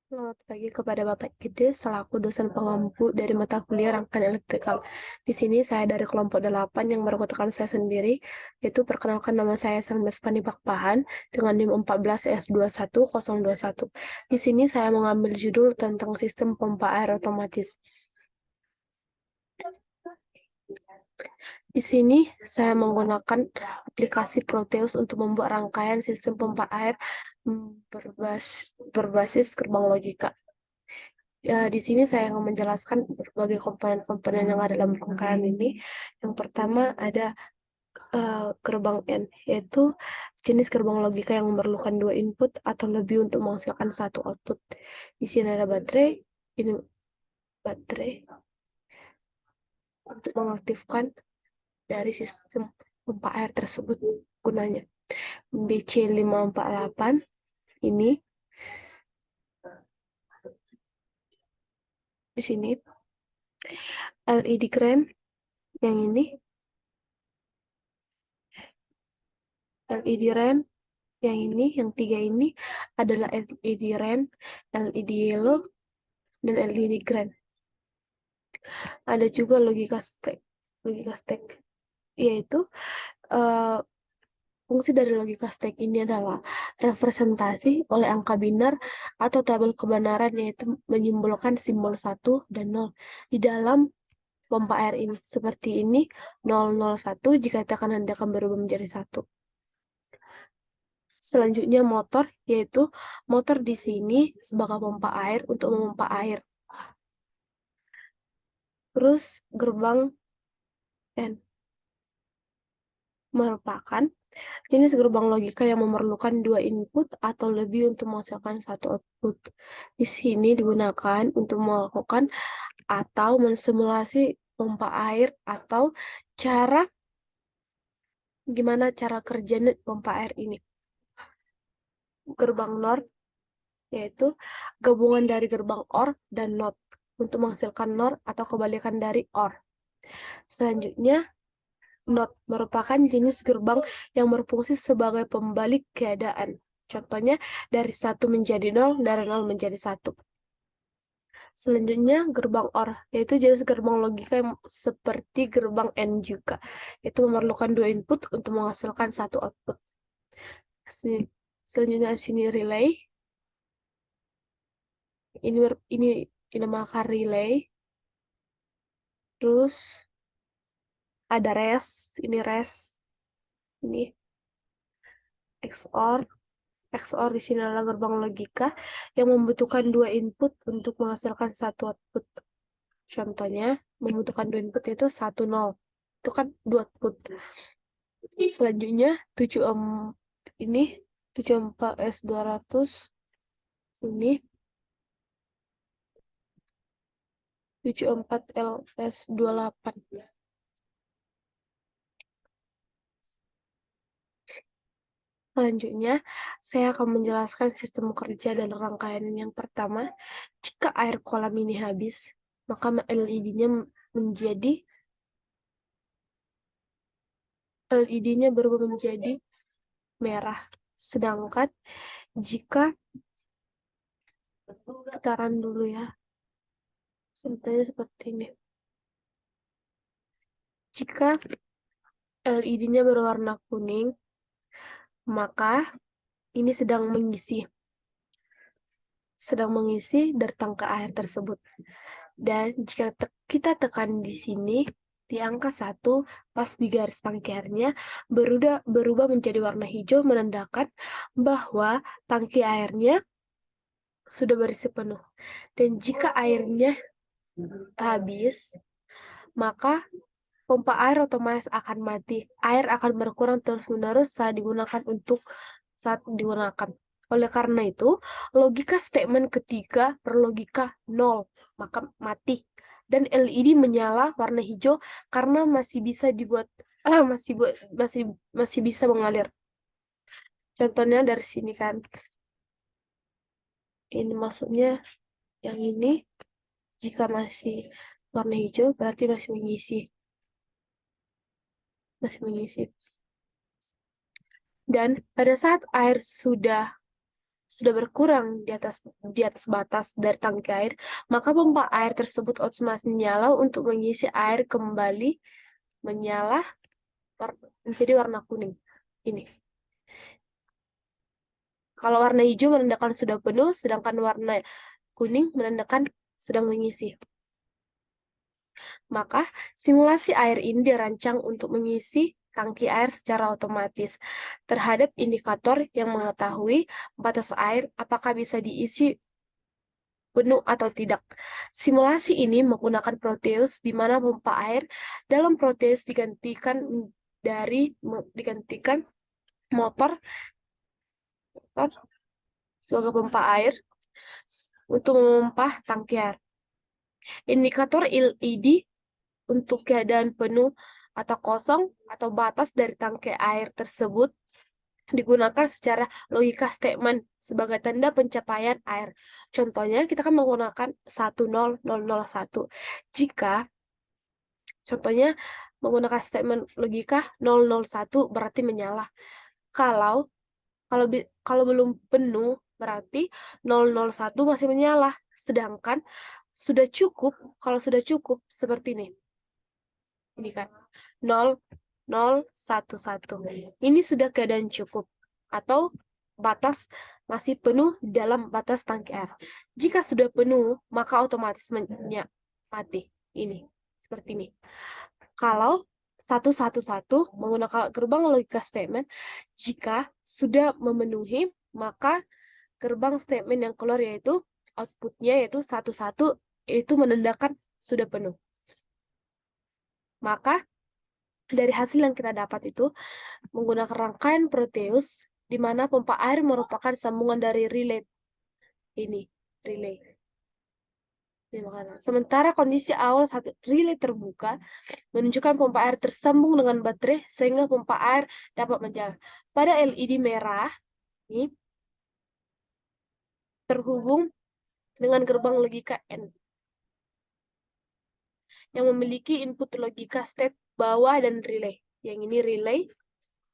Selamat pagi kepada Bapak Gede selaku dosen pengampu dari mata kuliah rangkaian elektrikal. Di sini saya dari kelompok 8 yang merupakan saya sendiri, yaitu perkenalkan nama saya Salmes Panipakpahan dengan NIM 14S21021. Di sini saya mengambil judul tentang sistem pompa air otomatis. Di sini saya menggunakan aplikasi Proteus untuk membuat rangkaian sistem pompa air berbasis gerbang logika. Ya, di sini saya akan menjelaskan berbagai komponen-komponen yang ada dalam rangkaian ini. Yang pertama ada gerbang N, yaitu jenis gerbang logika yang memerlukan 2 input atau lebih untuk menghasilkan 1 output. Di sini ada baterai, ini baterai untuk mengaktifkan dari sistem pompa air tersebut gunanya. BC548 ini di sini LED keren yang ini LED RAN yang ini, yang 3 ini adalah LED RAN, LED yellow, dan LED green. Ada juga logika stack, yaitu fungsi dari logika stack ini adalah representasi oleh angka binar atau tabel kebenaran, yaitu menyimbolkan simbol 1 dan 0 di dalam pompa air ini. Seperti ini, 001 jika tekan nanti akan berubah menjadi 1. Selanjutnya motor, yaitu motor di sini sebagai pompa air untuk memompa air. Terus gerbang N merupakan jenis gerbang logika yang memerlukan 2 input atau lebih untuk menghasilkan 1 output. Di sini digunakan untuk melakukan atau mensimulasi pompa air atau gimana cara kerjanya pompa air ini. Gerbang NOR, yaitu gabungan dari gerbang OR dan NOT untuk menghasilkan NOR atau kebalikan dari OR. Selanjutnya, NOT merupakan jenis gerbang yang berfungsi sebagai pembalik keadaan. Contohnya, dari 1 menjadi 0, dari 0 menjadi 1. Selanjutnya, gerbang OR, yaitu jenis gerbang logika yang seperti gerbang N juga, yaitu memerlukan 2 input untuk menghasilkan 1 output. Selanjutnya di sini relay. Ini dinamakan relay. Terus ada res, ini res, ini XOR. XOR di sini adalah gerbang logika yang membutuhkan 2 input untuk menghasilkan 1 output. Contohnya, membutuhkan 2 input itu 1, 0. Itu kan 2 output. Selanjutnya, ini 74S200 ini 74LS28. Selanjutnya, saya akan menjelaskan sistem kerja dan rangkaian yang pertama. Jika air kolam ini habis, maka LED-nya berubah menjadi merah. Sedangkan jika putaran dulu ya, contohnya seperti ini. Jika LED-nya berwarna kuning, maka ini sedang mengisi dari tangka air tersebut. Dan jika kita tekan di sini, di angka 1, pas di garis tangki airnya, berubah menjadi warna hijau, menandakan bahwa tangki airnya sudah berisi penuh. Dan jika airnya habis, maka pompa air otomatis akan mati. Air akan berkurang terus-menerus saat digunakan. Oleh karena itu, logika statement ketiga berlogika 0, maka mati. Dan LED menyala warna hijau karena masih bisa masih bisa mengalir. Contohnya dari sini kan. Ini maksudnya yang ini jika masih warna hijau berarti masih mengisi. Dan pada saat air sudah sudah berkurang di atas batas dari tangki air, maka pompa air tersebut otomatis menyala untuk mengisi air kembali menyala menjadi warna kuning. Ini. Kalau warna hijau menandakan sudah penuh, sedangkan warna kuning menandakan sedang mengisi. Maka, simulasi air ini dirancang untuk mengisi tangki air secara otomatis terhadap indikator yang mengetahui batas air apakah bisa diisi penuh atau tidak. Simulasi ini menggunakan Proteus di mana pompa air dalam Proteus digantikan motor sebagai pompa air untuk memompa tangki air. Indikator LED untuk keadaan penuh atau kosong atau batas dari tangki air tersebut digunakan secara logika statement sebagai tanda pencapaian air. Contohnya, kita kan menggunakan 10001. Jika, contohnya, menggunakan statement logika 001 berarti menyala. Kalau belum penuh, berarti 001 masih menyala. Sedangkan sudah cukup, kalau sudah cukup, seperti ini. Ini kan, 0,011. Ini sudah keadaan cukup atau batas masih penuh dalam batas tangki air. Jika sudah penuh, maka otomatis mati. Ini seperti ini. Kalau 111 menggunakan gerbang logika statement, jika sudah memenuhi, maka gerbang statement yang keluar yaitu outputnya yaitu 11 itu menandakan sudah penuh. Maka dari hasil yang kita dapat itu menggunakan rangkaian Proteus di mana pompa air merupakan sambungan dari relay. Ini relay. Sementara kondisi awal satu relay terbuka menunjukkan pompa air tersambung dengan baterai sehingga pompa air dapat menyala. Pada LED merah ini terhubung dengan gerbang logika N yang memiliki input logika step bawah dan relay. Yang ini relay,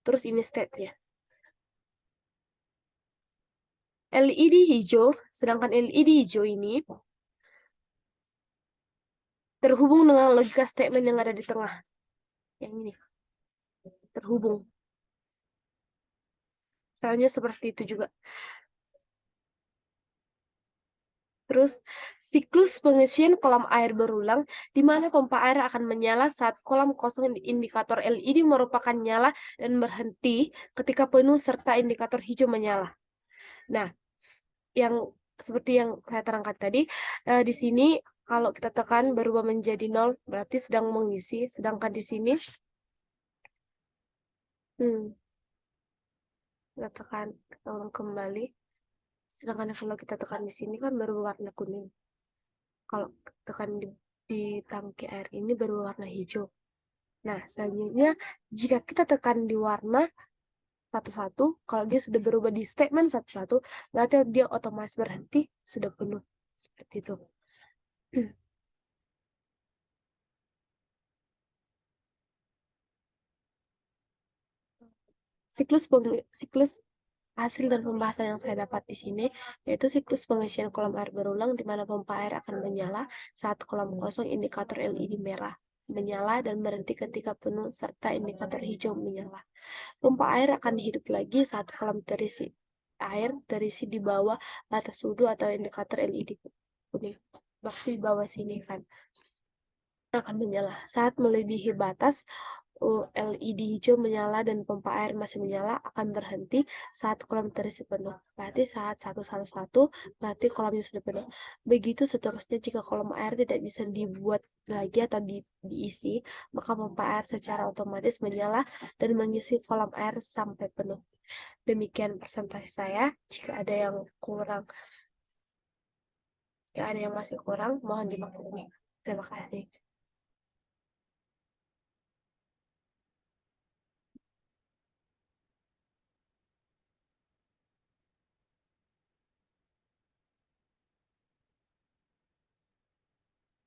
terus ini state-nya. LED hijau, sedangkan LED hijau ini terhubung dengan logika statement yang ada di tengah. Yang ini. Terhubung. Soalnya seperti itu juga. Terus, siklus pengisian kolam air berulang, di mana pompa air akan menyala saat kolam kosong indikator LED merupakan nyala dan berhenti ketika penuh serta indikator hijau menyala. Nah, yang seperti yang saya terangkan tadi, di sini kalau kita tekan berubah menjadi 0, berarti sedang mengisi. Sedangkan di sini, kita tekan, kita ulang kembali. Sedangkan kalau kita tekan di sini kan baru warna kuning. Kalau tekan di tangki air ini baru warna hijau. Nah, selanjutnya jika kita tekan di warna 11, kalau dia sudah berubah di statement 11, berarti dia otomatis berhenti, sudah penuh. Seperti itu. Siklus hasil dan pembahasan yang saya dapat di sini yaitu siklus pengisian kolam air berulang di mana pompa air akan menyala saat kolam kosong indikator LED merah menyala dan berhenti ketika penuh serta indikator hijau menyala. Pompa air akan hidup lagi saat kolam terisi di bawah batas sudut atau indikator LED kuning. Waktu di bawah sini kan akan menyala. Saat melebihi batas, LED hijau menyala dan pompa air masih menyala akan berhenti saat kolam terisi penuh. Berarti saat 111 berarti kolamnya sudah penuh. Begitu seterusnya jika kolam air tidak bisa dibuat lagi atau diisi, maka pompa air secara otomatis menyala dan mengisi kolam air sampai penuh. Demikian presentasi saya. Jika ada yang masih kurang, mohon dimaklumi. Terima kasih.